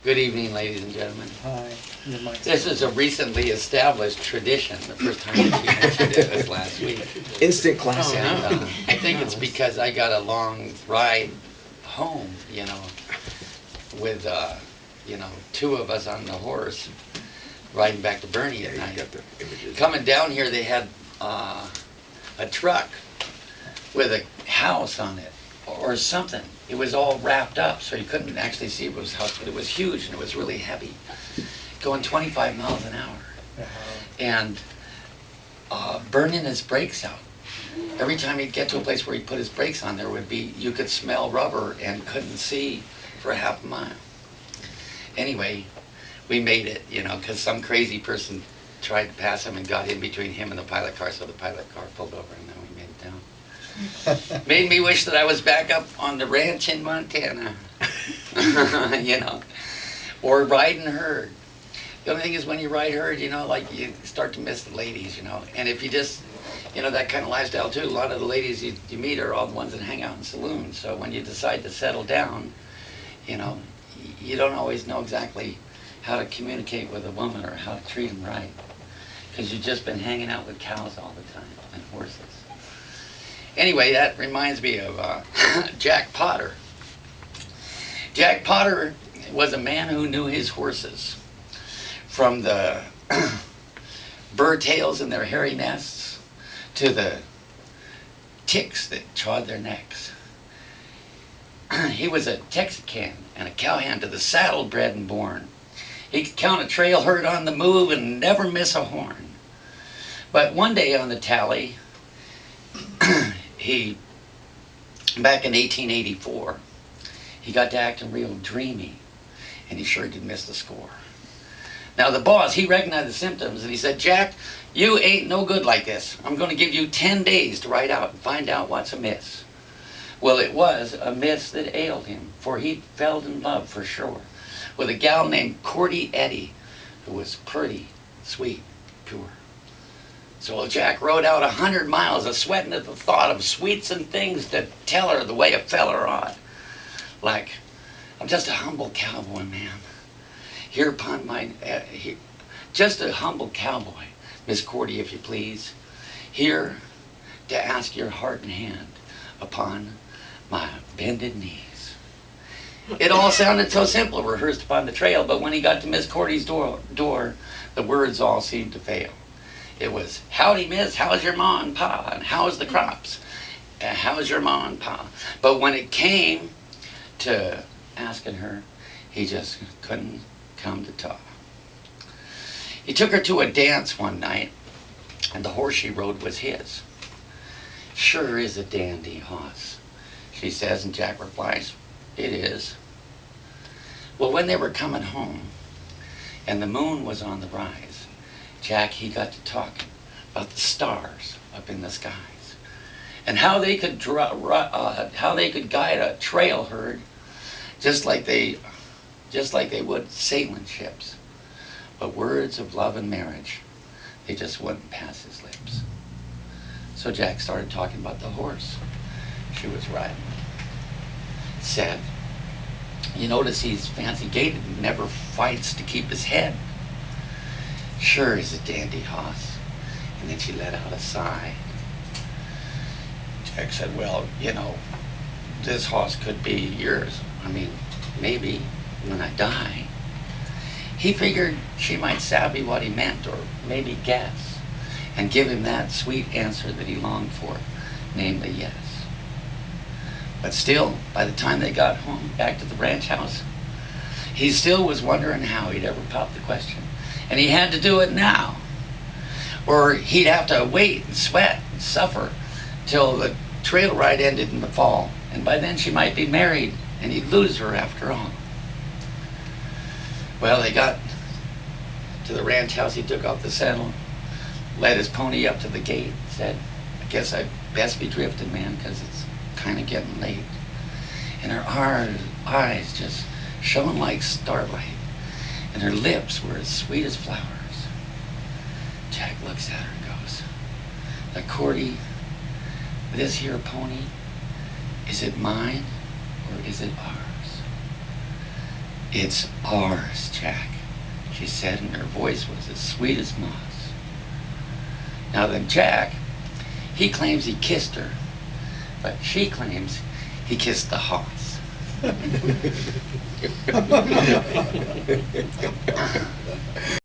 Good evening, ladies and gentlemen. Hi. Your mic's This is a recently established tradition. The first time that you mentioned it was last week. Instant classic. And I think it's because I got a long ride home, with, two of us on the horse riding back to Bernie at Yeah, you night. got the images. Coming down here, they had a truck with a house on it or something. It was all wrapped up, so you couldn't actually see it was a house, but it was huge and it was really heavy, going 25 miles an hour, and burning his brakes out. Every time he'd get to a place where he'd put his brakes on, you could smell rubber and couldn't see for half a mile. Anyway, we made it, because some crazy person tried to pass him and got in between him and the pilot car, so the pilot car pulled over and then we made it down. Made me wish that I was back up on the ranch in Montana, or riding herd. The only thing is when you ride herd, you start to miss the ladies, and if you just, that kind of lifestyle too, a lot of the ladies you meet are all the ones that hang out in saloons, so when you decide to settle down, you don't always know exactly how to communicate with a woman or how to treat them right, because you've just been hanging out with cows all the time and horses. Anyway, that reminds me of Jack Potter. Jack Potter was a man who knew his horses, from the bird tails in their hairy nests to the ticks that chawed their necks. He was a Texican and a cowhand to the saddle, bred and born. He could count a trail herd on the move and never miss a horn. But one day on the tally, back in 1884, he got to acting real dreamy, and he sure did miss the score. Now the boss, he recognized the symptoms, and he said, "Jack, you ain't no good like this. I'm going to give you 10 days to ride out and find out what's amiss." Well, it was a miss that ailed him, for he fell in love for sure with a gal named Cordy Eddy, who was pretty, sweet, pure. So Jack rode out 100 miles a sweating at the thought of sweets and things to tell her the way a feller ought. Like, "I'm just a humble cowboy, man. Here upon just a humble cowboy, Miss Cordy, if you please. Here to ask your heart and hand upon my bended knees." It all sounded so simple, rehearsed upon the trail, but when he got to Miss Cordy's door, the words all seemed to fail. It was, "Howdy, miss, how's your ma and pa, and how's the crops? How's your ma and pa?" But when it came to asking her, he just couldn't come to talk. He took her to a dance one night, and the horse she rode was his. "Sure is a dandy hoss," she says, and Jack replies, "It is." Well, when they were coming home, and the moon was on the rise, Jack, he got to talking about the stars up in the skies, and how they could guide a trail herd just like they would sailing ships. But words of love and marriage, they just wouldn't pass his lips. So Jack started talking about the horse she was riding. Said, "You notice he's fancy gaited and never fights to keep his head. Sure is a dandy hoss." And then she let out a sigh. Jack said, "Well, this hoss could be yours. I mean, maybe when I die." He figured she might savvy what he meant, or maybe guess, and give him that sweet answer that he longed for, namely yes. But still, by the time they got home, back to the ranch house, he still was wondering how he'd ever pop the question. And he had to do it now, or he'd have to wait and sweat and suffer till the trail ride ended in the fall, and by then she might be married and he'd lose her after all. Well, they got to the ranch house. He took off the saddle, led his pony up to the gate, said, "I guess I'd best be drifting, man, because it's kind of getting late." And her eyes just shone like starlight, and her lips were as sweet as flowers. Jack looks at her and goes, "Now, Cordy, this here pony, is it mine or is it ours?" It's ours, Jack, she said, and her voice was as sweet as moss. Now then, Jack, he claims he kissed her, but she claims he kissed the hoss.